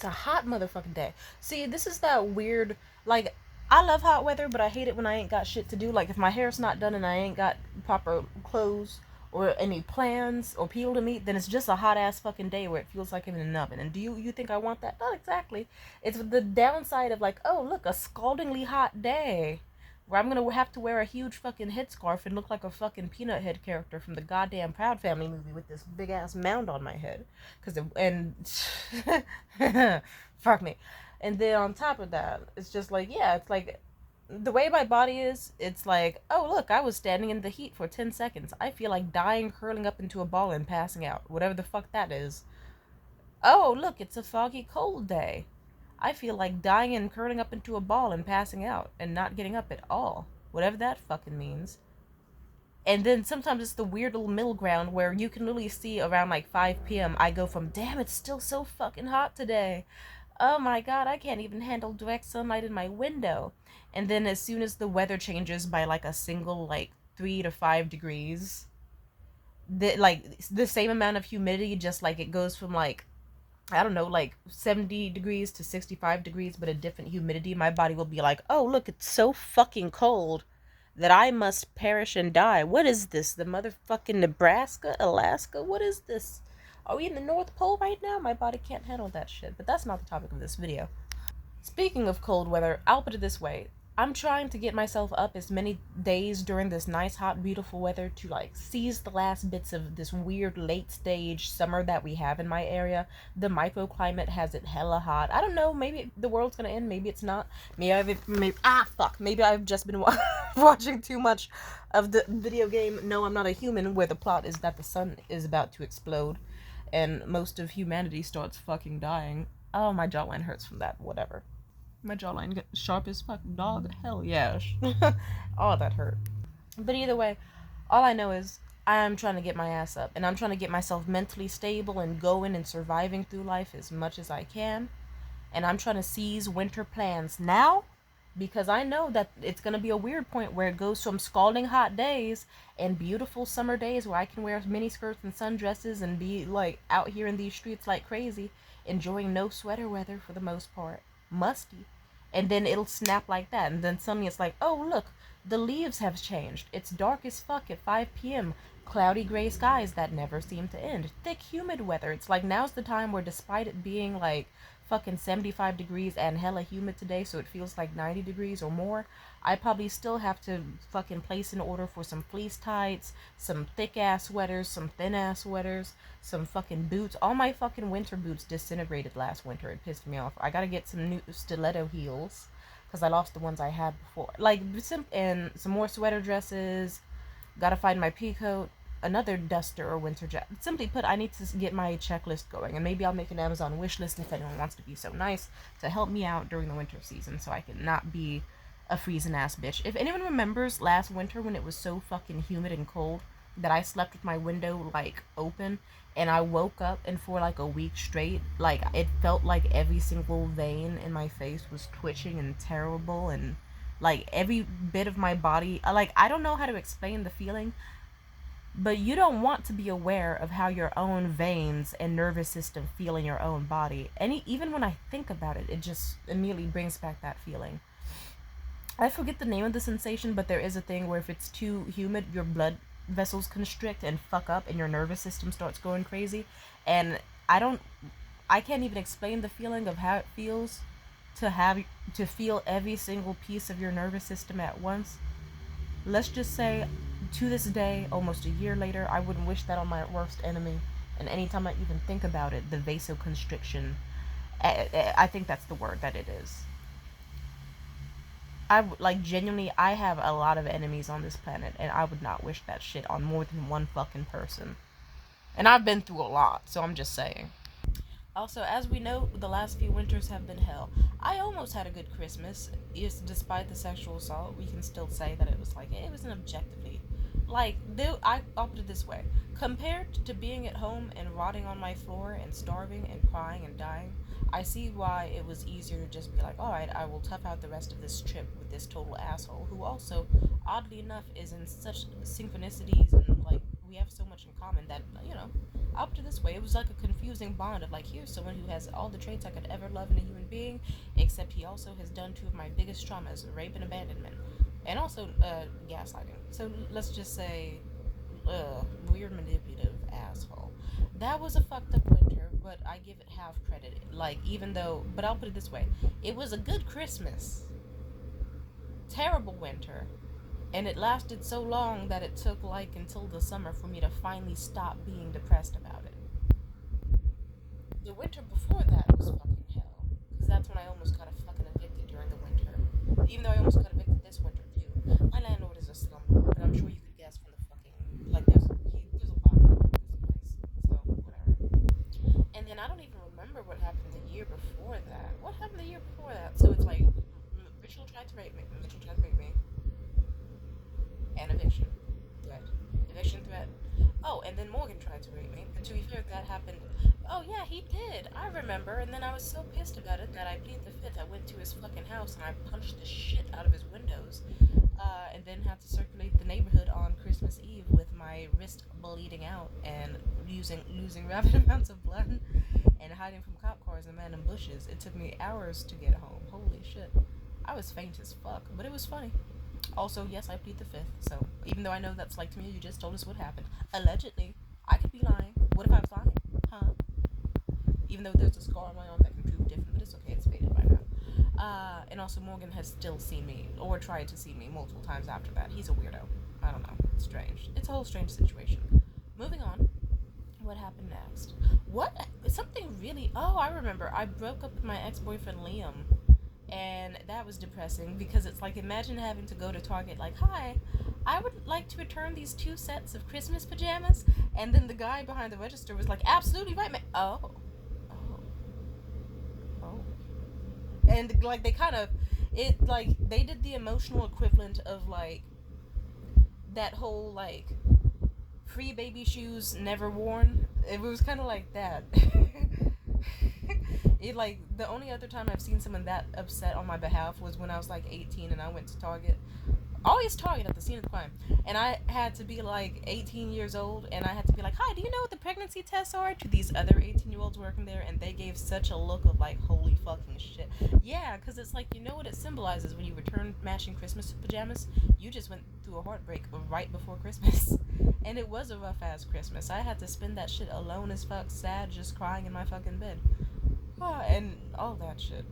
a hot motherfucking day. See, this is that weird, like, I love hot weather, but I hate it when I ain't got shit to do. Like, if my hair's not done and I ain't got proper clothes or any plans or people to meet, then it's just a hot ass fucking day where it feels like I'm in an oven. And do you think I want that? Not exactly. It's the downside of like, oh look, a scaldingly hot day where I'm gonna have to wear a huge fucking headscarf and look like a fucking Peanut Head character from the goddamn Proud Family movie with this big ass mound on my head. Fuck me. And then on top of that, it's just like, yeah, it's like the way my body is, it's like, oh look, I was standing in the heat for 10 seconds. I feel like dying, curling up into a ball and passing out. Whatever the fuck that is. Oh look, it's a foggy cold day. I feel like dying and curling up into a ball and passing out and not getting up at all. Whatever that fucking means. And then sometimes it's the weird little middle ground where you can literally see around like 5 p.m. I go from, damn, it's still so fucking hot today. Oh my god, I can't even handle direct sunlight in my window. And then as soon as the weather changes by like a single like 3 to 5 degrees, the same amount of humidity, just like it goes from like, I don't know, like 70 degrees to 65 degrees, but a different humidity, my body will be like, oh, look, it's so fucking cold that I must perish and die. What is this? The motherfucking Nebraska? Alaska? What is this? Are we in the North Pole right now? My body can't handle that shit. But that's not the topic of this video. Speaking of cold weather, I'll put it this way. I'm trying to get myself up as many days during this nice, hot, beautiful weather to like seize the last bits of this weird late stage summer that we have in my area. The microclimate has it hella hot. I don't know, maybe the world's gonna end, maybe it's not. Maybe I've just been watching too much of the video game No, I'm Not a Human, where the plot is that the sun is about to explode and most of humanity starts fucking dying. Oh, my jawline hurts from that, whatever. My jawline get sharp as fuck, dog. Hell yeah. Oh, that hurt. But either way, all I know is I'm trying to get my ass up. And I'm trying to get myself mentally stable and going and surviving through life as much as I can. And I'm trying to seize winter plans now. Because I know that it's going to be a weird point where it goes from scalding hot days and beautiful summer days where I can wear mini skirts and sundresses and be like out here in these streets like crazy, enjoying no sweater weather for the most part. Musty. And then it'll snap like that. And then suddenly it's like, oh, look, the leaves have changed. It's dark as fuck at 5 p.m. Cloudy gray skies that never seem to end. Thick, humid weather. It's like now's the time where despite it being like fucking 75 degrees and hella humid today, so it feels like 90 degrees or more, I probably still have to fucking place an order for some fleece tights, some thick ass sweaters, some thin ass sweaters, some fucking boots. All my fucking winter boots disintegrated last winter. It pissed me off. I gotta get some new stiletto heels because I lost the ones I had before. Like, and some more sweater dresses. Gotta find my pea coat, another duster or winter jacket. Simply put, I need to get my checklist going, and maybe I'll make an Amazon wish list if anyone wants to be so nice to help me out during the winter season so I can not be a freezing ass bitch. If anyone remembers last winter when it was so fucking humid and cold that I slept with my window like open and I woke up and for like a week straight, like it felt like every single vein in my face was twitching and terrible, and like every bit of my body, like I don't know how to explain the feeling, but you don't want to be aware of how your own veins and nervous system feel in your own body. Even when I think about it, it just immediately brings back that feeling. I forget the name of the sensation, but there is a thing where if it's too humid, your blood vessels constrict and fuck up and your nervous system starts going crazy. And I can't even explain the feeling of how it feels to feel every single piece of your nervous system at once. Let's just say, to this day, almost a year later, I wouldn't wish that on my worst enemy. And anytime I even think about it, the vasoconstriction, I think that's the word that it is. Genuinely, I have a lot of enemies on this planet, and I would not wish that shit on more than one fucking person. And I've been through a lot, so I'm just saying. Also, as we know, the last few winters have been hell. I almost had a good Christmas. Yes, despite the sexual assault, we can still say that it was an objectively. I'll put it this way. Compared to being at home and rotting on my floor and starving and crying and dying, I see why it was easier to just be like, alright, I will tough out the rest of this trip with this total asshole, who also, oddly enough, is in such synchronicities and, we have so much in common that, I'll put it this way: it was like a confusing bond of like, here's someone who has all the traits I could ever love in a human being, except he also has done two of my biggest traumas: rape and abandonment, and also gaslighting. So let's just say, weird, manipulative asshole. That was a fucked up winter, but I give it half credit. Like, even though, but I'll put it this way: it was a good Christmas, terrible winter, and it lasted so long that it took like until the summer for me to finally stop being depressed about it. The winter before that was fucking hell, because that's when I almost got fucking evicted during the winter. Even though I almost got evicted this winter too. My landlord is a slumlord, but I'm sure you could guess from the fucking, like, there's a lot of this place, so whatever. And then I don't even remember what happened the year before that. What happened the year before that? So it's like, Mitchell tried to rape me. Mitchell tried to rape me. And eviction threat. Eviction threat. Oh, and then Morgan tried to rape me. But to be fair, that happened. Oh yeah, he did. I remember. And then I was so pissed about it that I pleaded the fifth. I went to his fucking house and I punched the shit out of his windows. And then had to circulate the neighborhood on Christmas Eve with my wrist bleeding out and losing rapid amounts of blood and hiding from cop cars and random bushes. It took me hours to get home. Holy shit. I was faint as fuck, but it was funny. Also, yes, I plead the fifth. So even though I know that's like to me, you just told us what happened. Allegedly, I could be lying. What if I was lying? Huh? Even though there's a scar on my arm that can prove different, but it's okay. It's faded by now. And also Morgan has still seen me or tried to see me multiple times after that. He's a weirdo. I don't know. It's strange. It's a whole strange situation. Moving on. What happened next? What? Something really. Oh, I remember. I broke up with my ex-boyfriend Liam, and that was depressing because it's like, imagine having to go to Target like, hi, I would like to return these two sets of Christmas pajamas, and then the guy behind the register was like, absolutely right, man. Oh, oh, and like they kind of, it like they did the emotional equivalent of like that whole like free baby shoes never worn. It was kind of like that. It like the only other time I've seen someone that upset on my behalf was when I was like 18 and I went to Target. Always Target at the scene of the crime. And I had to be like 18 years old and I had to be like, hi, do you know what the pregnancy tests are? To these other 18-year-olds working there, and they gave such a look of like, holy fucking shit. Yeah, because it's like, you know what it symbolizes when you return matching Christmas pajamas? You just went through a heartbreak right before Christmas. And it was a rough ass Christmas. I had to spend that shit alone as fuck, sad, just crying in my fucking bed. And all that shit.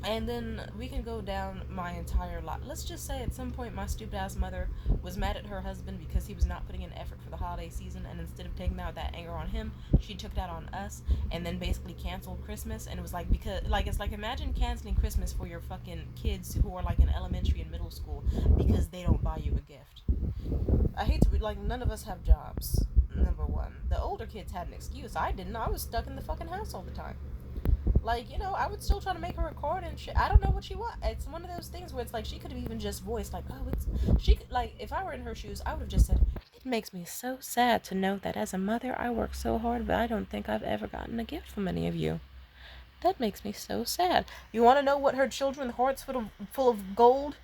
And then we can go down my entire life. Let's just say at some point my stupid ass mother was mad at her husband because he was not putting in effort for the holiday season, and instead of taking out that anger on him, she took it out on us and then basically canceled Christmas. And it was like, because like, it's like, imagine canceling Christmas for your fucking kids who are like in elementary and middle school because they don't buy you a gift. I hate to be like, none of us have jobs. Number one, the older kids had an excuse. I didn't. I was stuck in the fucking house all the time. Like, I would still try to make her record and shit. I don't know what she wants. It's one of those things where it's like she could have even just voiced like, oh, it's she could, like, if I were in her shoes, I would have just said, it makes me so sad to know that as a mother I work so hard, but I don't think I've ever gotten a gift from any of you. That makes me so sad. You want to know what her children's hearts full of gold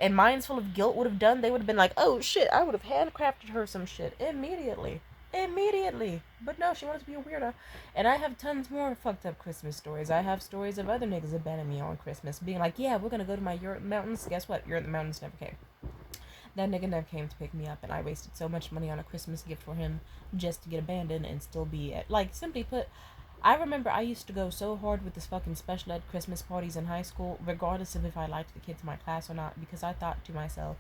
and minds full of guilt would have done? They would have been like, oh shit, I would have handcrafted her some shit immediately. Immediately. But no, she wanted to be a weirdo. And I have tons more fucked up Christmas stories. I have stories of other niggas abandoning me on Christmas, being like, yeah, we're gonna go to my Europe mountains. Guess what? Europe mountains never came. That nigga never came to pick me up, and I wasted so much money on a Christmas gift for him just to get abandoned and still be at, like, simply put, I remember I used to go so hard with this fucking special ed Christmas parties in high school, regardless of if I liked the kids in my class or not, because I thought to myself,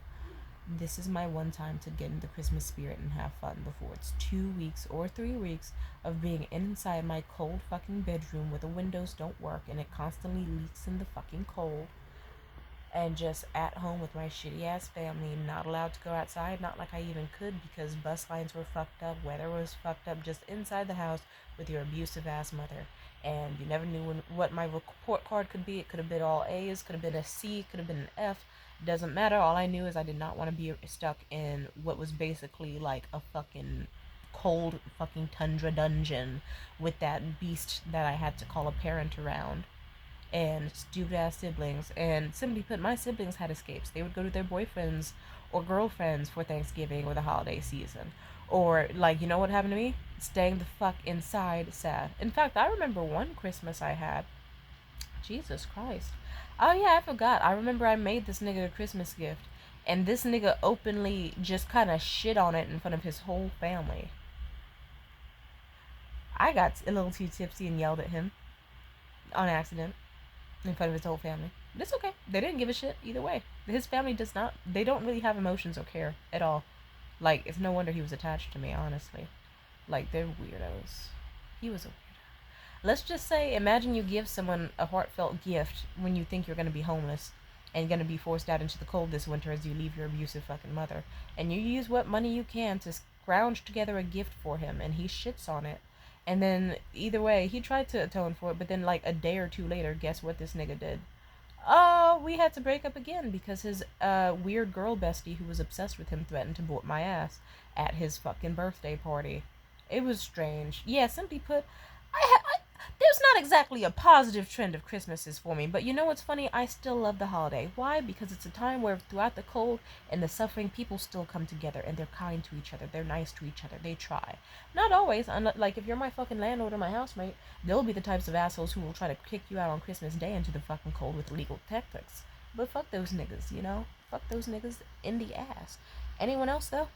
this is my one time to get in the Christmas spirit and have fun before it's 2 weeks or 3 weeks of being inside my cold fucking bedroom where the windows don't work and it constantly leaks in the fucking cold, and just at home with my shitty ass family, not allowed to go outside, not like I even could because bus lines were fucked up, weather was fucked up, just inside the house with your abusive ass mother. And you never knew what my report card could be. It could have been all A's, could have been a C, could have been an F. Doesn't matter. All I knew is I did not want to be stuck in what was basically like a fucking cold fucking tundra dungeon with that beast that I had to call a parent around and stupid ass siblings. And simply put, my siblings had escapes. They would go to their boyfriends or girlfriends for Thanksgiving or the holiday season, Or, like, you know what happened to me? Staying the fuck inside sad. In fact, I remember one Christmas I had. Jesus Christ. Oh, yeah, I forgot. I remember I made this nigga a Christmas gift. And this nigga openly just kind of shit on it in front of his whole family. I got a little too tipsy and yelled at him on accident in front of his whole family. But it's okay. They didn't give a shit either way. His family does not, they don't really have emotions or care at all. Like, it's no wonder he was attached to me, honestly. Like, they're weirdos. He was a weirdo. Let's just say, imagine you give someone a heartfelt gift when you think you're going to be homeless and going to be forced out into the cold this winter as you leave your abusive fucking mother. And you use what money you can to scrounge together a gift for him, and he shits on it. And then, either way, he tried to atone for it, but then, like, a day or two later, guess what this nigga did? Oh, we had to break up again because his weird girl bestie who was obsessed with him threatened to board my ass at his fucking birthday party. It was strange. Yeah, simply put, there's not exactly a positive trend of Christmases for me, but you know what's funny? I still love the holiday. Why? Because it's a time where throughout the cold and the suffering, people still come together and they're kind to each other. They're nice to each other. They try. Not always. Like, if you're my fucking landlord or my housemate, they'll be the types of assholes who will try to kick you out on Christmas Day into the fucking cold with legal tactics. But fuck those niggas, you know? Fuck those niggas in the ass. Anyone else, though?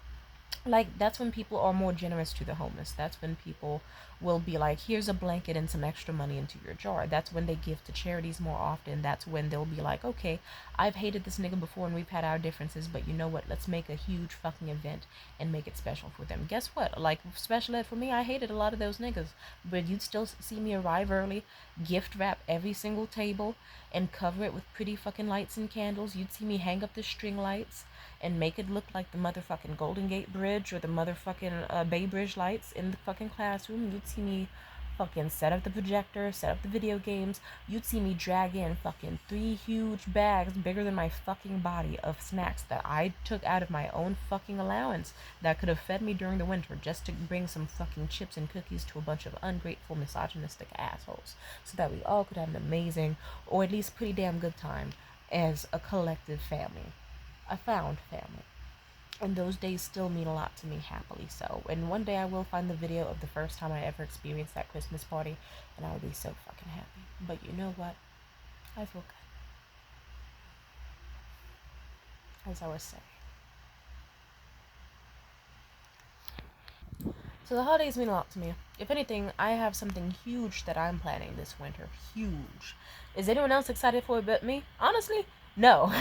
Like, that's when people are more generous to the homeless. That's when people will be like, here's a blanket and some extra money into your jar. That's when they give to charities more often. That's when they'll be like, okay, I've hated this nigga before and we've had our differences, but you know what, let's make a huge fucking event and make it special for them. Guess what, like, special ed for me, I hated a lot of those niggas, but you'd still see me arrive early, gift wrap every single table and cover it with pretty fucking lights and candles. You'd see me hang up the string lights and make it look like the motherfucking Golden Gate Bridge or the motherfucking Bay Bridge lights in the fucking classroom. You'd see me fucking set up the projector, set up the video games. You'd see me drag in fucking 3 huge bags bigger than my fucking body of snacks that I took out of my own fucking allowance that could have fed me during the winter just to bring some fucking chips and cookies to a bunch of ungrateful, misogynistic assholes so that we all could have an amazing, or at least pretty damn good time as a collective family. I found family. And those days still mean a lot to me, happily so. And one day I will find the video of the first time I ever experienced that Christmas party, and I will be so fucking happy. But you know what? I feel good. As I was saying. So the holidays mean a lot to me. If anything, I have something huge that I'm planning this winter. Huge. Is anyone else excited for it but me? Honestly, no.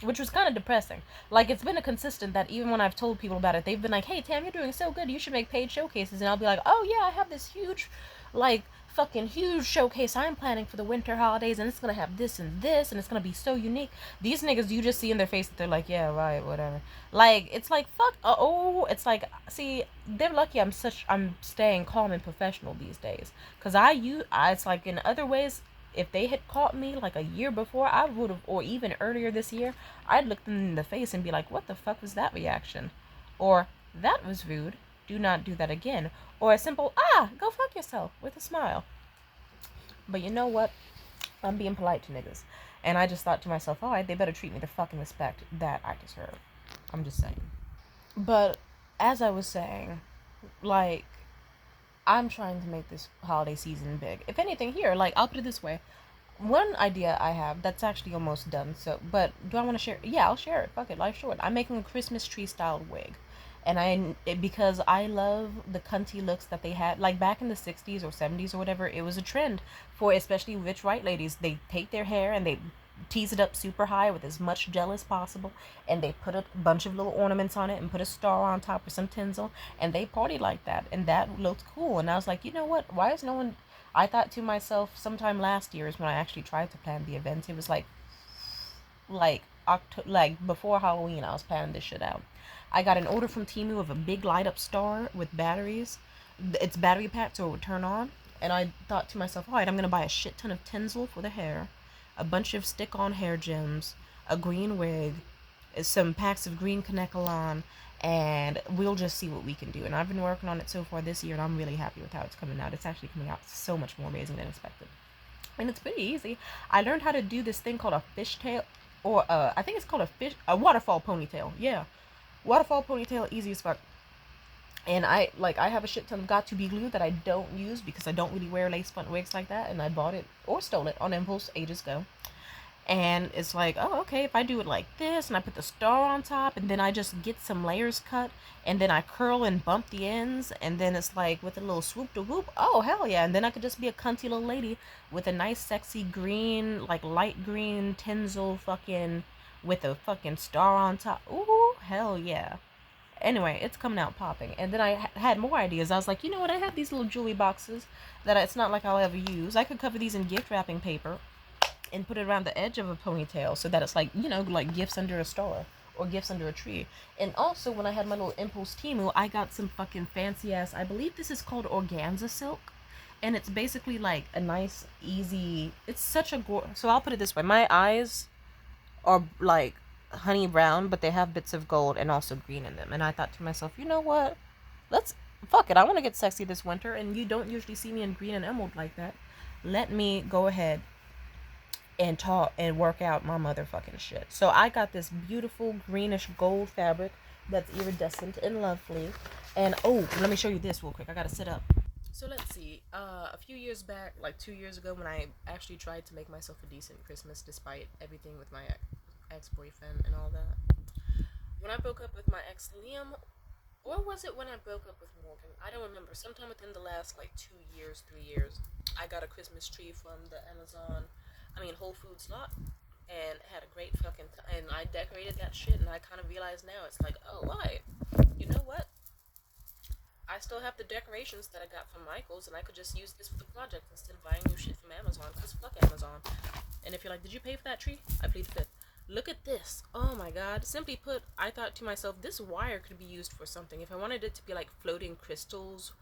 Which was kind of depressing. Like, it's been a consistent that even when I've told people about it, they've been like, hey, Tam, you're doing so good. You should make paid showcases. And I'll be like, oh, yeah, I have this huge, like, fucking huge showcase I'm planning for the winter holidays. And it's going to have this, and it's going to be so unique. These niggas, you just see in their face that they're like, yeah, right, whatever. Like, it's like, fuck, it's like, see, they're lucky I'm staying calm and professional these days. Because it's like in other ways, if they had caught me like a year before, I would have, or even earlier this year, I'd look them in the face and be like, what the fuck was that reaction? Or, that was rude. Do not do that again. Or a simple, go fuck yourself, with a smile. But you know what? I'm being polite to niggas. And I just thought to myself, alright, they better treat me the fucking respect that I deserve. I'm just saying. But, as I was saying, like, I'm trying to make this holiday season big. If anything, here, like, I'll put it this way. One idea I have that's actually almost done, so, but do I want to share? Yeah, I'll share it. Fuck it, life's short. I'm making a Christmas tree styled wig. And because I love the cunty looks that they had, like back in the 60s or 70s or whatever, it was a trend for especially rich white ladies. They take their hair and they tease it up super high with as much gel as possible, and they put a bunch of little ornaments on it and put a star on top or some tinsel, and they party like that, and that looked cool. And I was like, you know what, why is no one, I thought to myself, sometime last year is when I actually tried to plan the event. It was like before Halloween, I was planning this shit out. I got an order from Temu of a big light up star with batteries. It's battery packed so it would turn on. And I thought to myself, alright, I'm gonna buy a shit ton of tinsel for the hair, a bunch of stick-on hair gems, a green wig, some packs of green Kanekalon, and we'll just see what we can do. And I've been working on it so far this year, and I'm really happy with how it's coming out. It's actually coming out so much more amazing than expected. And it's pretty easy. I learned how to do this thing called a fishtail, or I think it's called a waterfall ponytail. Yeah, waterfall ponytail, easy as fuck. And I have a shit ton of got to be glue that I don't use because I don't really wear lace front wigs like that, and I bought it or stole it on impulse ages ago. And it's like, oh, okay, if I do it like this and I put the star on top and then I just get some layers cut and then I curl and bump the ends and then it's like with a little swoop to whoop, oh, hell yeah. And then I could just be a cunty little lady with a nice sexy green, like light green tinsel fucking with a fucking star on top. Ooh, hell yeah. Anyway, it's coming out popping. And then I had more ideas. I was like, you know what? I have these little jewelry boxes that it's not like I'll ever use. I could cover these in gift wrapping paper and put it around the edge of a ponytail so that it's like, you know, like gifts under a star or gifts under a tree. And also, when I had my little impulse Timu, I got some fucking fancy ass, I believe this is called organza silk. And it's basically like a nice, easy, it's such a so I'll put it this way. My eyes are like honey brown, but they have bits of gold and also green in them. And I thought to myself, you know what? Let's, fuck it. I want to get sexy this winter, and you don't usually see me in green and emerald like that. Let me go ahead and talk and work out my motherfucking shit. So I got this beautiful greenish gold fabric that's iridescent and lovely. And oh, let me show you this real quick. I gotta sit up. So let's see. A few years back, like 2 years ago, when I actually tried to make myself a decent Christmas despite everything with my ex-boyfriend and all that. When I broke up with my ex Liam, or was it when I broke up with Morgan? I don't remember. Sometime within the last like 2 years, 3 years, I got a Christmas tree from the Whole Foods lot, and had a great fucking and I decorated that shit, and I kind of realized now it's like, oh, why? You know what? I still have the decorations that I got from Michael's, and I could just use this for the project instead of buying new shit from Amazon, because fuck Amazon. And if you're like, did you pay for that tree? I plead the fifth. Look at this. Oh my god. Simply put, I thought to myself, this wire could be used for something. If I wanted it to be like floating crystals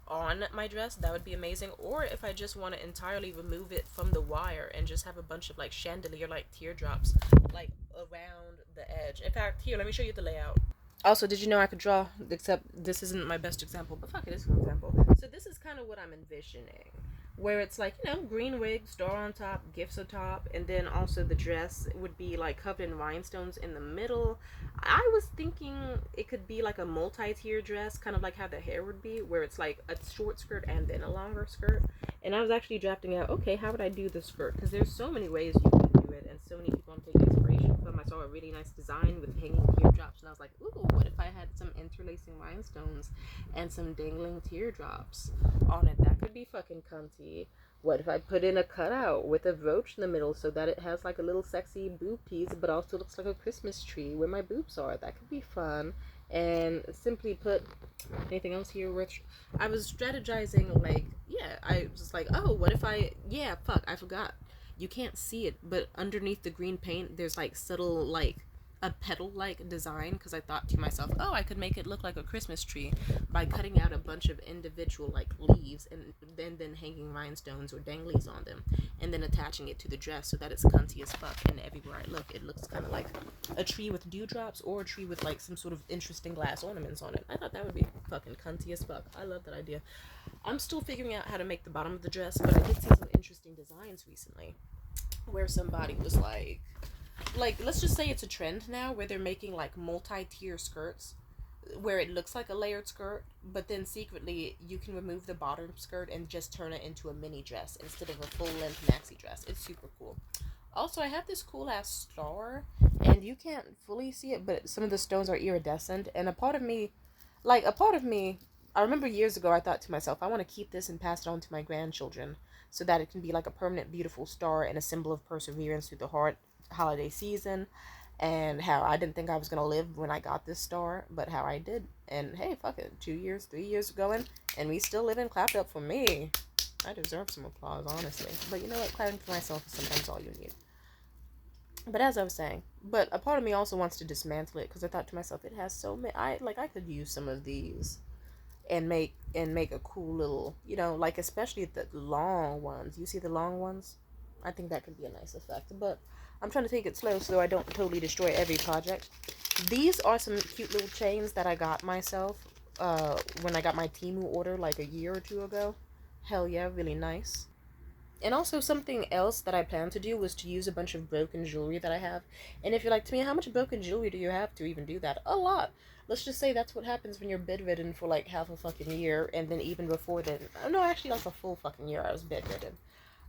on my dress, that would be amazing. Or if I just want to entirely remove it from the wire and just have a bunch of like chandelier like teardrops like around the edge. In fact, here, let me show you the layout. Also, did you know I could draw? Except this isn't my best example, but fuck it, it's an example. So this is kind of what I'm envisioning, where it's like, you know, green wig, star on top, gifts on top, and then also the dress would be like covered in rhinestones in the middle. I was thinking it could be like a multi-tier dress, kind of like how the hair would be, where it's like a short skirt and then a longer skirt. And I was actually drafting out, okay, how would I do the skirt? Because there's so many ways you can do it, and so many people I'm taking inspiration from. I saw a really nice design with hanging teardrops, and I was like, ooh, what if I had some interlacing rhinestones and some dangling teardrops on it? That could be fucking cunty. What if I put in a cutout with a brooch in the middle so that it has like a little sexy boob piece, but also looks like a Christmas tree where my boobs are? That could be fun. And simply put, anything else here worth? I was strategizing, like, yeah, I was like, oh, what if I forgot. You can't see it, but underneath the green paint, there's like subtle, like a petal-like design, because I thought to myself, oh, I could make it look like a Christmas tree by cutting out a bunch of individual like leaves and then hanging rhinestones or danglies on them, and then attaching it to the dress so that it's cunty as fuck, and everywhere I look it looks kind of like a tree with dewdrops or a tree with like some sort of interesting glass ornaments on it. I thought that would be fucking cunty as fuck. I love that idea. I'm still figuring out how to make the bottom of the dress, but I did see some interesting designs recently where somebody was like, let's just say it's a trend now where they're making like multi-tier skirts where it looks like a layered skirt, but then secretly you can remove the bottom skirt and just turn it into a mini dress instead of a full-length maxi dress. It's super cool. Also, I have this cool ass star, and you can't fully see it, but some of the stones are iridescent, and a part of me, I remember years ago I thought to myself, I want to keep this and pass it on to my grandchildren so that it can be like a permanent beautiful star and a symbol of perseverance through the holiday season, and how I didn't think I was gonna live when I got this star, but how I did. And hey, fuck it, 2 years, 3 years going, and we still living. Clapped up for me. I deserve some applause, honestly. But you know what? Clapping for myself is sometimes all you need. But as I was saying, but a part of me also wants to dismantle it because I thought to myself, it has so many. I could use some of these and make a cool little, you know, like especially the long ones. You see the long ones? I think that could be a nice effect. But I'm trying to take it slow so I don't totally destroy every project. These are some cute little chains that I got myself when I got my Temu order like a year or two ago. Hell yeah, really nice. And also something else that I planned to do was to use a bunch of broken jewelry that I have. And if you're like to me, how much broken jewelry do you have to even do that? A lot. Let's just say that's what happens when you're bedridden for like half a fucking year, and then even before then, no, actually like a full fucking year I was bedridden.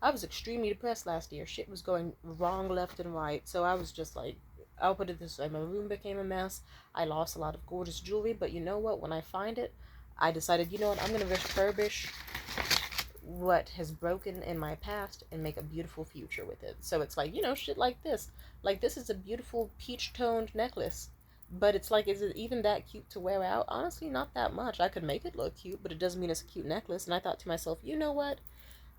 I was extremely depressed last year. Shit was going wrong left and right. So I was just like, I'll put it this way, my room became a mess. I lost a lot of gorgeous jewelry, but you know what? When I find it, I decided, you know what? I'm going to refurbish what has broken in my past and make a beautiful future with it. So it's like, you know, shit like this. Like, this is a beautiful peach-toned necklace. But it's like, is it even that cute to wear out? Honestly, not that much. I could make it look cute, but it doesn't mean it's a cute necklace. And I thought to myself, you know what?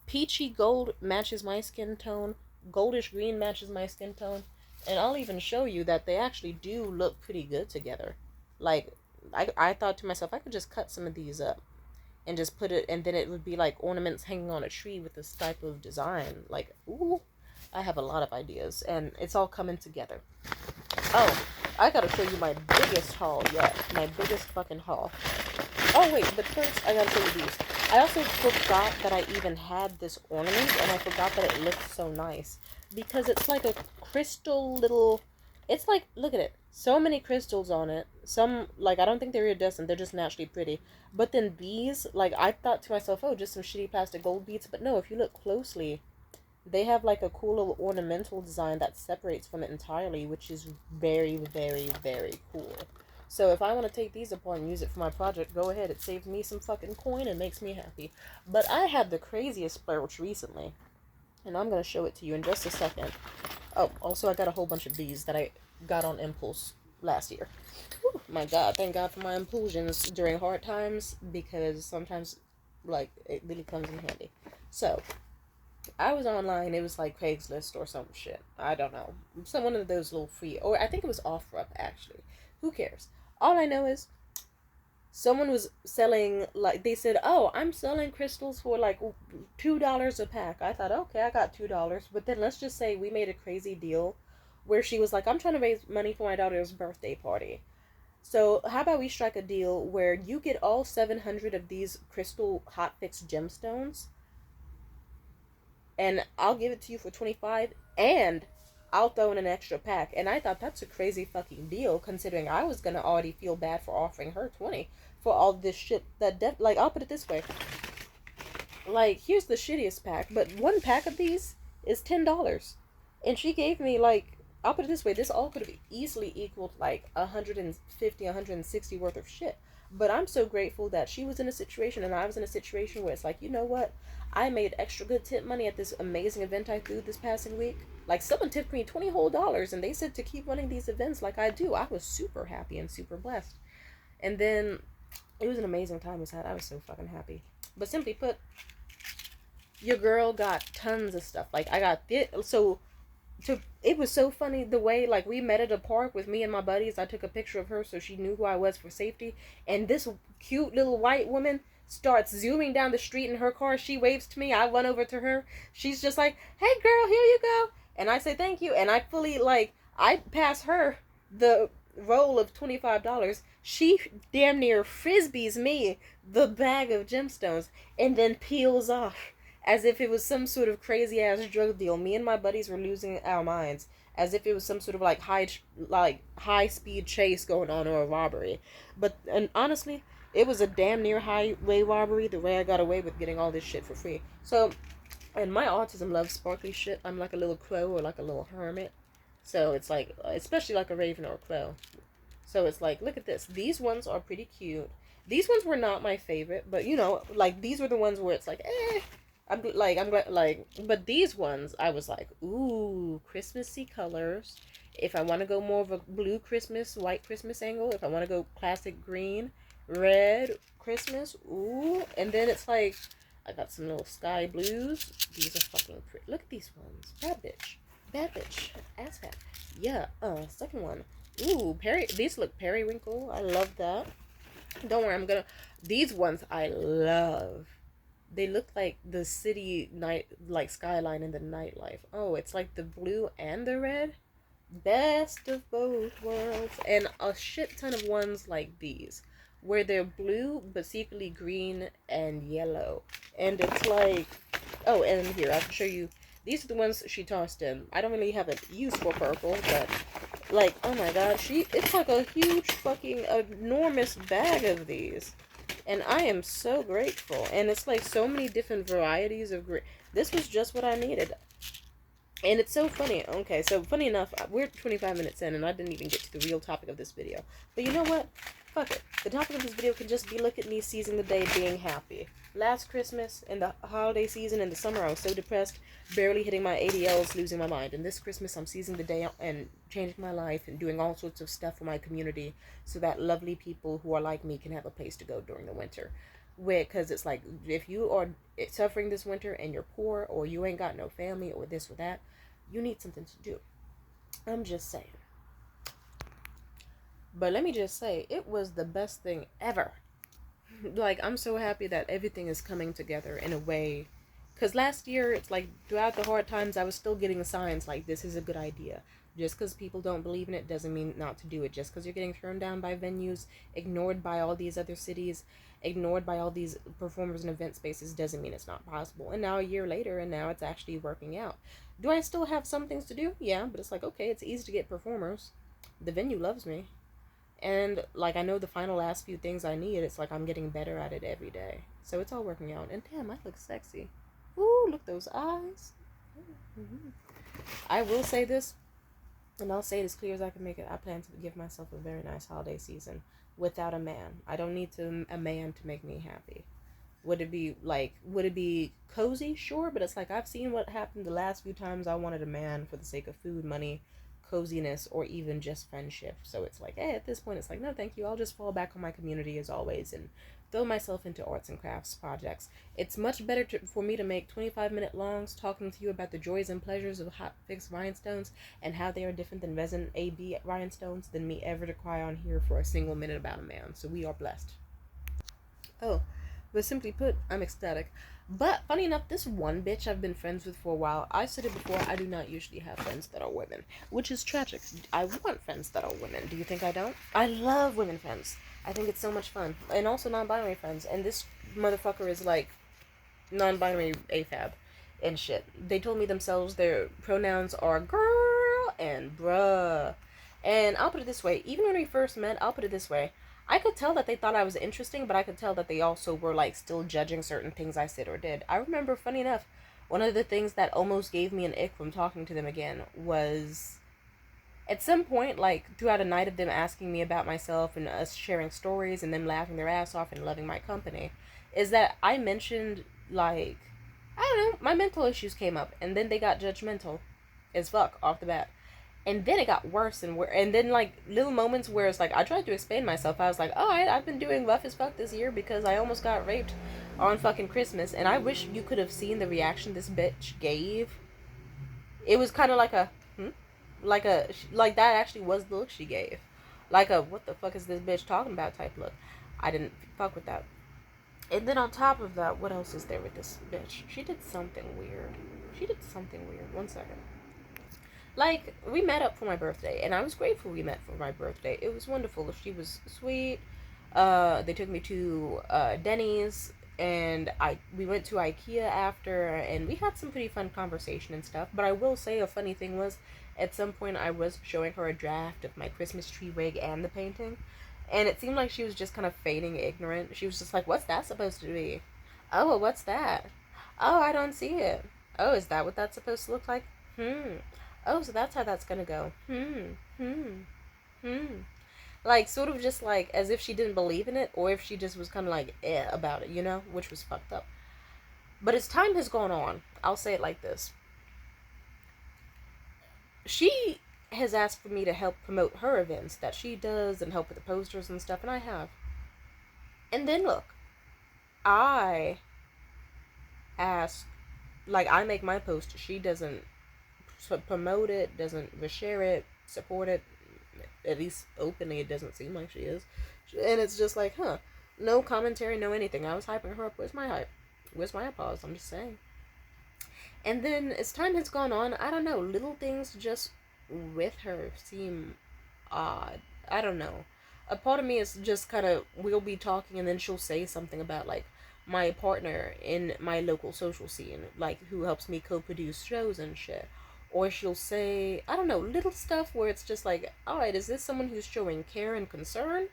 Peachy gold matches my skin tone. Goldish green matches my skin tone. And I'll even show you that they actually do look pretty good together. Like, I thought to myself, I could just cut some of these up and just put it, and then it would be like ornaments hanging on a tree with this type of design. Like, ooh, I have a lot of ideas, and it's all coming together. Oh, I gotta show you my biggest haul yet. My biggest fucking haul. Oh, wait, but first, I gotta show you these. I also forgot that I even had this ornament, and I forgot that it looked so nice. Because it's like a crystal little... It's like, look at it. So many crystals on it. Some, like, I don't think they're iridescent. They're just naturally pretty. But then these, like, I thought to myself, oh, just some shitty plastic gold beads. But no, if you look closely, they have, like, a cool little ornamental design that separates from it entirely, which is very, very, very cool. So if I want to take these apart and use it for my project, go ahead. It saves me some fucking coin and makes me happy. But I had the craziest splurge recently, and I'm going to show it to you in just a second. Oh, also I got a whole bunch of these that I got on impulse last year. Whew, my God, thank God for my impulsions during hard times, because sometimes, like, it really comes in handy. So, I was online, it was like Craigslist or some shit. I don't know. Some one of those little free, or I think it was OfferUp, actually. Who cares? All I know is someone was selling, like, they said, oh, I'm selling crystals for like $2 a pack. I thought, okay, I got $2. But then let's just say we made a crazy deal where she was like, I'm trying to raise money for my daughter's birthday party. So how about we strike a deal where you get all 700 of these crystal hotfix gemstones, and I'll give it to you for 25, and I'll throw in an extra pack. And I thought that's a crazy fucking deal, considering I was gonna already feel bad for offering her 20 for all this shit that like, I'll put it this way. Like, here's the shittiest pack, but one pack of these is $10. And she gave me, like, I'll put it this way, this all could have easily equaled like 150, 160 worth of shit. But I'm so grateful that she was in a situation and I was in a situation where it's like, you know what? I made extra good tip money at this amazing event I threw this passing week. Like, someone tipped me $20 whole, and they said to keep running these events like I do. I was super happy and super blessed. And then it was an amazing time was had. I was so fucking happy. But simply put, your girl got tons of stuff. Like, I got this. So it was so funny the way, like, we met at a park with me and my buddies. I took a picture of her so she knew who I was for safety. And this cute little white woman starts zooming down the street in her car. She waves to me. I run over to her. She's just like, hey girl, here you go. And I say thank you. And I fully, like, I pass her the roll of $25. She damn near frisbees me the bag of gemstones and then peels off as if it was some sort of crazy ass drug deal. Me and my buddies were losing our minds, as if it was some sort of like high speed chase going on, or a robbery. But and honestly, it was a damn near highway robbery. The way I got away with getting all this shit for free. So, and my autism loves sparkly shit. I'm like a little crow or like a little hermit. So it's like, especially like a raven or a crow. So it's like, look at this. These ones are pretty cute. These ones were not my favorite, but you know, like, these were the ones where it's like, I'm glad, like, but these ones, I was like, ooh, Christmassy colors. If I want to go more of a blue Christmas, white Christmas angle, if I want to go classic green, red Christmas, ooh. And then it's like, I got some little sky blues. These are fucking pretty. Look at these ones. Bad bitch. Bad bitch. Ass hat. Yeah, second one. Ooh, these look periwinkle. I love that. Don't worry, these ones I love. They look like the city night, like skyline in the nightlife. Oh, it's like the blue and the red. Best of both worlds. And a shit ton of ones like these, where they're blue but secretly green and yellow. And it's like, Oh, and here, I can show you. These are the ones she tossed in. I don't really have a use for purple, but, like, oh my god, it's like a huge fucking enormous bag of these. And I am so grateful. And it's like so many different varieties of This was just what I needed. And it's so funny. Okay, so funny enough, we're 25 minutes in, and I didn't even get to the real topic of this video. But you know what? Fuck it. The topic of this video can just be look at me seizing the day, being happy. Last Christmas, in the holiday season, in the summer, I was so depressed, barely hitting my ADLs, losing my mind. And this Christmas, I'm seizing the day and changing my life and doing all sorts of stuff for my community so that lovely people who are like me can have a place to go during the winter. Because it's like, if you are suffering this winter and you're poor or you ain't got no family or this or that, you need something to do. I'm just saying. But let me just say, it was the best thing ever. Like, I'm so happy that everything is coming together in a way. Because last year, it's like, throughout the hard times, I was still getting signs like, this is a good idea. Just because people don't believe in it doesn't mean not to do it. Just because you're getting thrown down by venues, ignored by all these other cities, ignored by all these performers and event spaces doesn't mean it's not possible. And now a year later, and now it's actually working out. Do I still have some things to do? Yeah, but it's like, okay, it's easy to get performers. The venue loves me. And, like, I know the final last few things I need. It's like I'm getting better at it every day. So it's all working out. And damn, I look sexy. Ooh, look those eyes. Mm-hmm. I will say this, and I'll say it as clear as I can make it. I plan to give myself a very nice holiday season without a man. I don't need a man to make me happy. Would it be cozy? Sure, but it's like I've seen what happened the last few times I wanted a man for the sake of food, money, coziness, or even just friendship. So it's like, hey, at this point, it's like, no, thank you. I'll just fall back on my community as always and throw myself into arts and crafts projects. It's much better for me to make 25-minute longs talking to you about the joys and pleasures of hot fixed rhinestones and how they are different than resin AB rhinestones than me ever to cry on here for a single minute about a man. So we are blessed. Oh, but simply put, I'm ecstatic. But funny enough, this one bitch I've been friends with for a while, I said it before, I do not usually have friends that are women, which is tragic. I want friends that are women. Do you think I don't? I love women friends. I think it's so much fun. And also non-binary friends. And this motherfucker is like non-binary AFAB and shit. They told me themselves their pronouns are girl and bruh. And I'll put it this way, even when we first met, I'll put it this way. I could tell that they thought I was interesting, but I could tell that they also were like still judging certain things I said or did. I remember, funny enough, one of the things that almost gave me an ick from talking to them again was at some point, like throughout a night of them asking me about myself and us sharing stories and them laughing their ass off and loving my company, is that I mentioned, like, I don't know, my mental issues came up, and then they got judgmental as fuck off the bat. And then it got worse and worse. And then, like, little moments where it's like, I tried to explain myself. I was like, oh, I've been doing rough as fuck this year because I almost got raped on fucking Christmas. And I wish you could have seen the reaction this bitch gave. It was kind of like a, like that actually was the look she gave. Like a, what the fuck is this bitch talking about type look. I didn't fuck with that. And then on top of that, what else is there with this bitch? She did something weird. One second. Like, we met up for my birthday, and I was grateful we met for my birthday. It was wonderful. She was sweet. They took me to Denny's, and we went to IKEA after, and we had some pretty fun conversation and stuff. But I will say a funny thing was, at some point I was showing her a draft of my Christmas tree rig and the painting, and it seemed like she was just kind of feigning ignorant. She was just like, what's that supposed to be? Oh, well, what's that? Oh, I don't see it. Oh, is that what that's supposed to look like? Oh, so that's how that's gonna go. Hmm. Like, sort of just like as if she didn't believe in it, or if she just was kind of like, about it, you know? Which was fucked up. But as time has gone on, I'll say it like this. She has asked for me to help promote her events that she does and help with the posters and stuff, and I have. And then look, I ask, like, I make my post, she doesn't promote it, doesn't reshare it, support it, at least openly it doesn't seem like she is. And it's just like, no commentary, no anything. I was hyping her up. Where's my hype? Where's my applause? I'm just saying. And then as time has gone on, I don't know, little things just with her seem odd. I don't know. A part of me is just kind of, we'll be talking and then she'll say something about like, my partner in my local social scene, like who helps me co-produce shows and shit. Or she'll say, I don't know, little stuff where it's just like, alright, is this someone who's showing care and concern?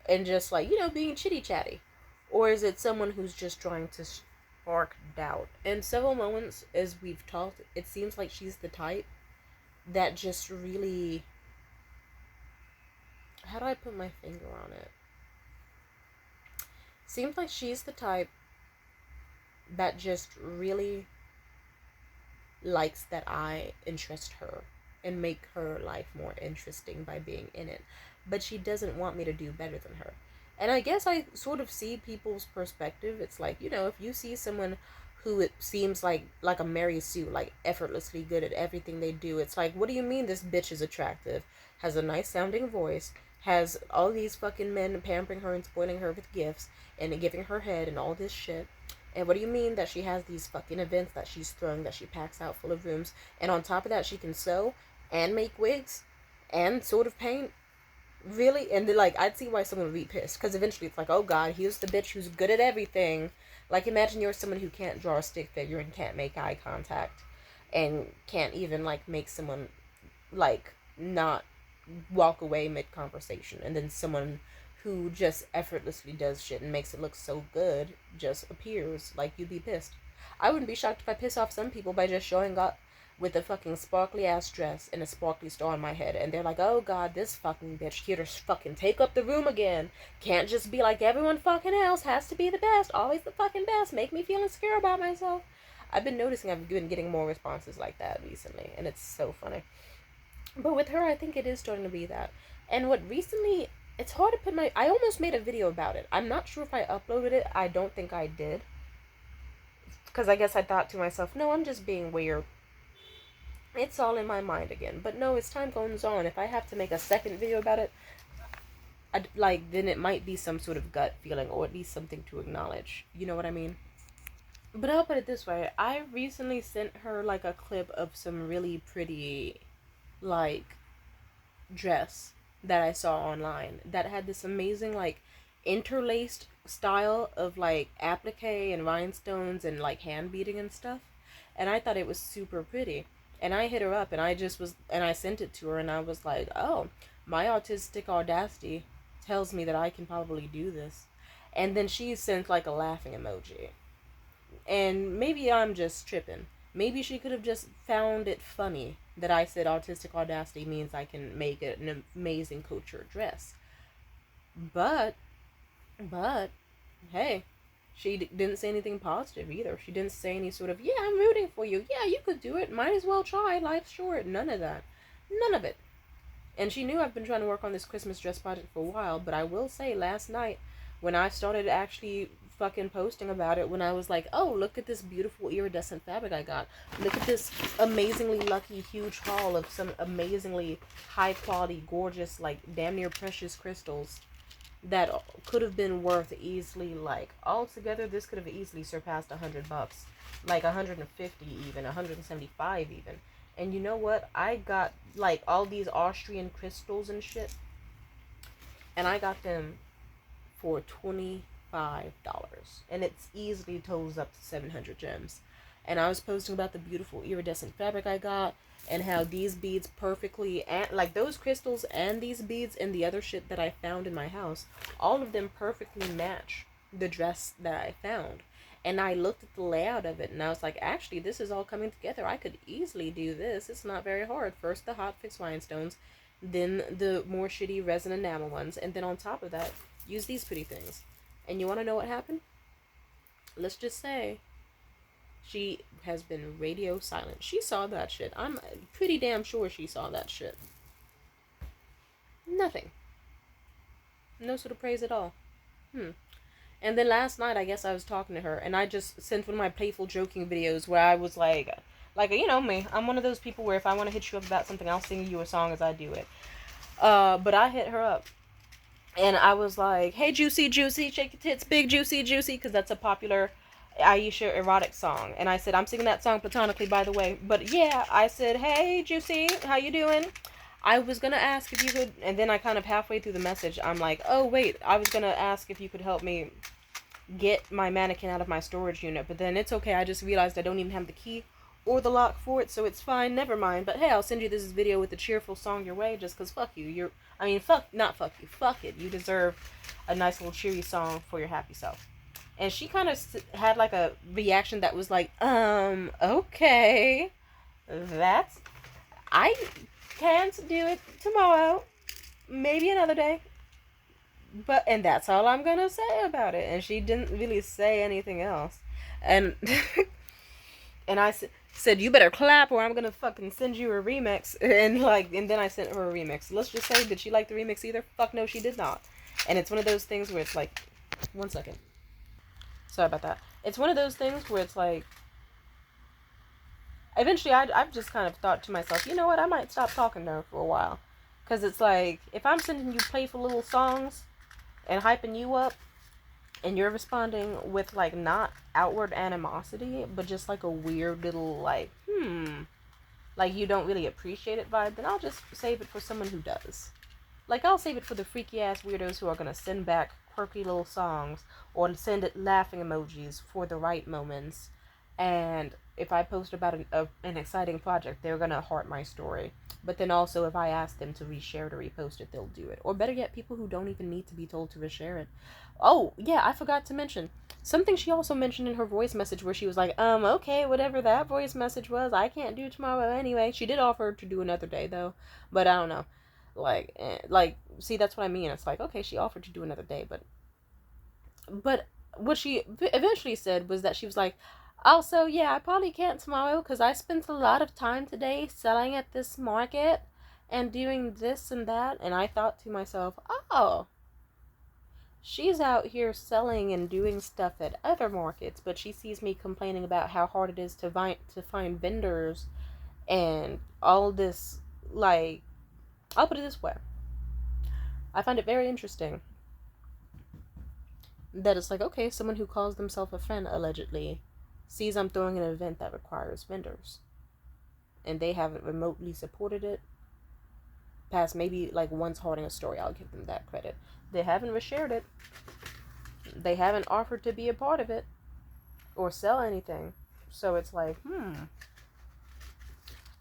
And just like, being chitty chatty? Or is it someone who's just trying to spark doubt? In several moments, as we've talked, it seems like she's the type that just really. How do I put my finger on it? Seems like she's the type that just really likes that I interest her and make her life more interesting by being in it. But she doesn't want me to do better than her. And I guess I sort of see people's perspective. It's like, if you see someone who it seems like a Mary Sue, like effortlessly good at everything they do, it's like, what do you mean this bitch is attractive? Has a nice sounding voice, has all these fucking men pampering her and spoiling her with gifts and giving her head and all this shit. And what do you mean that she has these fucking events that she's throwing, that she packs out full of rooms, and on top of that she can sew and make wigs and sort of paint? Really? And then, like, I'd see why someone would be pissed, because eventually it's like, oh god, here's the bitch who's good at everything. Like, imagine you're someone who can't draw a stick figure and can't make eye contact and can't even, like, make someone, like, not walk away mid-conversation, and then someone who just effortlessly does shit and makes it look so good just appears. Like, you'd be pissed. I wouldn't be shocked if I piss off some people by just showing up with a fucking sparkly ass dress and a sparkly star on my head, and they're like, oh god, this fucking bitch here to fucking take up the room again. Can't just be like everyone fucking else, has to be the best, always the fucking best, make me feel insecure about myself. I've been noticing I've been getting more responses like that recently, and it's so funny. But with her, I think it is starting to be that. And what recently, it's hard to put I almost made a video about it. I'm not sure if I uploaded it. I don't think I did. Because I guess I thought to myself, no, I'm just being weird. It's all in my mind again. But no, as time goes on, if I have to make a second video about it, then it might be some sort of gut feeling, or at least something to acknowledge. You know what I mean? But I'll put it this way. I recently sent her, like, a clip of some really pretty, like, dress that I saw online that had this amazing, like, interlaced style of, like, applique and rhinestones and, like, hand beading and stuff. And I thought it was super pretty. And I hit her up, and I sent it to her, and I was like, oh, my autistic audacity tells me that I can probably do this. And then she sent, like, a laughing emoji. And maybe I'm just tripping. Maybe she could have just found it funny that I said autistic audacity means I can make an amazing couture dress. But, hey, she didn't say anything positive either. She didn't say any sort of, yeah, I'm rooting for you. Yeah, you could do it. Might as well try. Life's short. None of that. None of it. And she knew I've been trying to work on this Christmas dress project for a while, but I will say last night when I started actually fucking posting about it, when I was like, oh, look at this beautiful iridescent fabric I got. Look at this amazingly lucky huge haul of some amazingly high quality, gorgeous, like damn near precious crystals that could have been worth easily, like, altogether this could have easily surpassed $100, like 150 even, 175 even. And you know what? I got, like, all these Austrian crystals and shit, and I got them for $25, and it's easily totals up to 700 gems. And I was posting about the beautiful iridescent fabric I got, and how these beads perfectly, and like those crystals and these beads and the other shit that I found in my house, all of them perfectly match the dress that I found. And I looked at the layout of it, and I was like, actually, this is all coming together. I could easily do this. It's not very hard. First the hot fix rhinestones, then the more shitty resin enamel ones, and then on top of that, use these pretty things. And you want to know what happened? Let's just say she has been radio silent. She saw that shit. I'm pretty damn sure she saw that shit. Nothing. No sort of praise at all. And then last night, I guess I was talking to her, and I just sent one of my playful joking videos where I was like, you know me, I'm one of those people where if I want to hit you up about something, I'll sing you a song as I do it. But I hit her up, and I was like, hey, juicy, juicy, shake your tits, big, juicy, juicy, because that's a popular Aisha erotic song. And I said, I'm singing that song platonically, by the way. But yeah, I said, hey, juicy, how you doing? I was gonna ask if you could, and then I kind of halfway through the message, I'm like, oh wait, I was gonna ask if you could help me get my mannequin out of my storage unit. But then it's okay. I just realized I don't even have the key or the lock for it, so it's fine. Never mind. But hey, I'll send you this video with a cheerful song your way, just because fuck you. Not fuck you. Fuck it. You deserve a nice little cheery song for your happy self. And she kind of had like a reaction that was like, okay, that's, I can't do it tomorrow, maybe another day. And that's all I'm gonna say about it. And she didn't really say anything else. And and I said, you better clap or I'm gonna fucking send you a remix. And then I sent her a remix. Let's just say, did she like the remix either? Fuck no, she did not. And it's one of those things where it's like, one second. Sorry about that. It's one of those things where it's like, eventually I've just kind of thought to myself, you know what, I might stop talking to her for a while. Because it's like, if I'm sending you playful little songs and hyping you up, and you're responding with, like, not outward animosity, but just, like, a weird little, like, like, you don't really appreciate it vibe, then I'll just save it for someone who does. Like, I'll save it for the freaky-ass weirdos who are gonna send back quirky little songs, or send it laughing emojis for the right moments, and if I post about an exciting project, they're gonna heart my story. But then also, if I ask them to reshare it or repost it, they'll do it. Or better yet, people who don't even need to be told to reshare it. Oh, yeah, I forgot to mention. Something she also mentioned in her voice message where she was like, okay, whatever that voice message was, I can't do tomorrow anyway. She did offer to do another day, though. But I don't know. See, that's what I mean. It's like, okay, she offered to do another day, but what she eventually said was that she was like, also, yeah, I probably can't tomorrow because I spent a lot of time today selling at this market and doing this and that. And I thought to myself, oh, she's out here selling and doing stuff at other markets, but she sees me complaining about how hard it is to find vendors and all this. Like, I'll put it this way. I find it very interesting that it's like, okay, someone who calls themselves a friend, allegedly, sees I'm throwing an event that requires vendors. And they haven't remotely supported it. Past maybe like once holding a story, I'll give them that credit. They haven't reshared it. They haven't offered to be a part of it. Or sell anything. So it's like,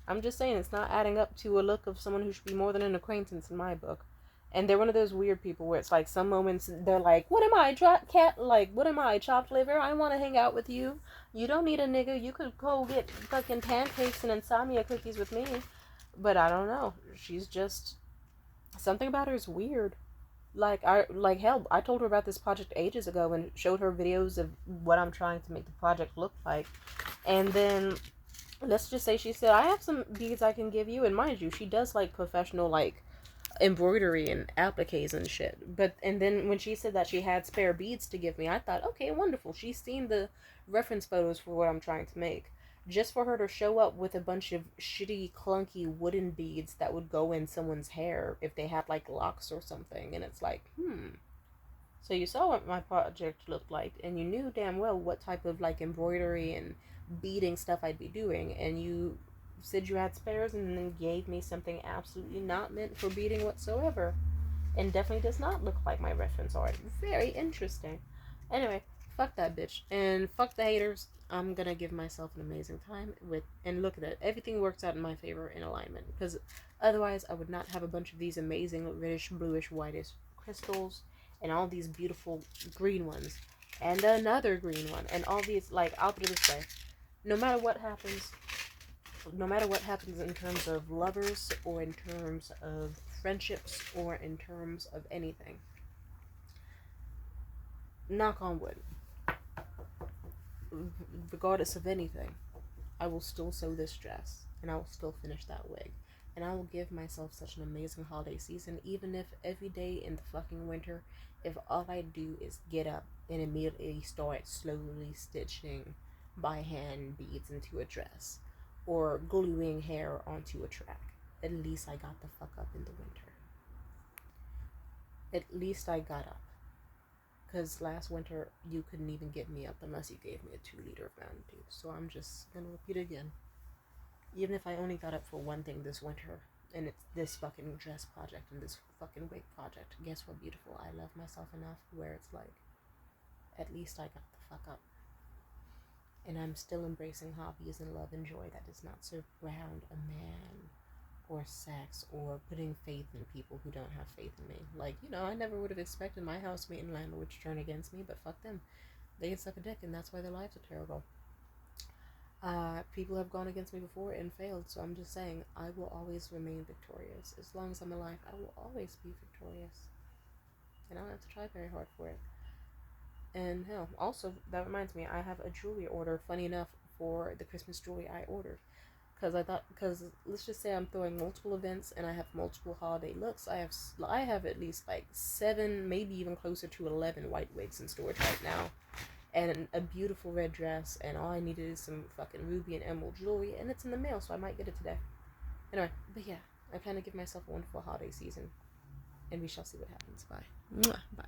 I'm just saying, it's not adding up to a look of someone who should be more than an acquaintance in my book. And they're one of those weird people where it's like, some moments they're like, what am I, chopped liver? I want to hang out with you. You don't need a nigga. You could go get fucking pancakes and insomnia cookies with me. But I don't know. She's just, something about her is weird. Hell, I told her about this project ages ago and showed her videos of what I'm trying to make the project look like. And then, let's just say she said, I have some beads I can give you. And mind you, she does like professional, like, embroidery and appliques and shit. And then when she said that she had spare beads to give me, I thought, okay, wonderful. She's seen the reference photos for what I'm trying to make. Just for her to show up with a bunch of shitty, clunky wooden beads that would go in someone's hair if they had like locks or something. And it's like, So you saw what my project looked like, and you knew damn well what type of like embroidery and beading stuff I'd be doing, and you said you had spares and then gave me something absolutely not meant for beading whatsoever, and definitely does not look like my reference art. Very interesting. Anyway, fuck that bitch, and fuck the haters. I'm gonna give myself an amazing time and look at it. Everything works out in my favor in alignment, because otherwise I would not have a bunch of these amazing reddish, bluish, whitish crystals, and all these beautiful green ones, and another green one, and all these, like, I'll put it this way. No matter what happens in terms of lovers, or in terms of friendships, or in terms of anything, knock on wood, regardless of anything, I will still sew this dress, and I will still finish that wig, and I will give myself such an amazing holiday season, even if every day in the fucking winter, if all I do is get up and immediately start slowly stitching by hand beads into a dress, or gluing hair onto a track. At least I got the fuck up in the winter. At least I got up. Because last winter, you couldn't even get me up unless you gave me a 2-liter of Mountain Dew. So I'm just gonna repeat again. Even if I only got up for one thing this winter, and it's this fucking dress project and this fucking wig project, guess what, beautiful? I love myself enough where it's like, at least I got the fuck up. And I'm still embracing hobbies and love and joy that does not surround a man or sex or putting faith in people who don't have faith in me. Like, you know, I never would have expected my housemate and landlord to turn against me, but fuck them. They can suck a dick, and that's why their lives are terrible. People have gone against me before and failed, so I'm just saying I will always remain victorious. As long as I'm alive, I will always be victorious. And I don't have to try very hard for it. And hell, also, that reminds me, I have a jewelry order, funny enough, for the Christmas jewelry I ordered. Because let's just say I'm throwing multiple events and I have multiple holiday looks. I have at least like 7, maybe even closer to 11 white wigs in storage right now. And a beautiful red dress, and all I needed is some fucking ruby and emerald jewelry, and it's in the mail, so I might get it today. Anyway, but yeah, I plan to give myself a wonderful holiday season, and we shall see what happens. Bye. Mwah. Bye.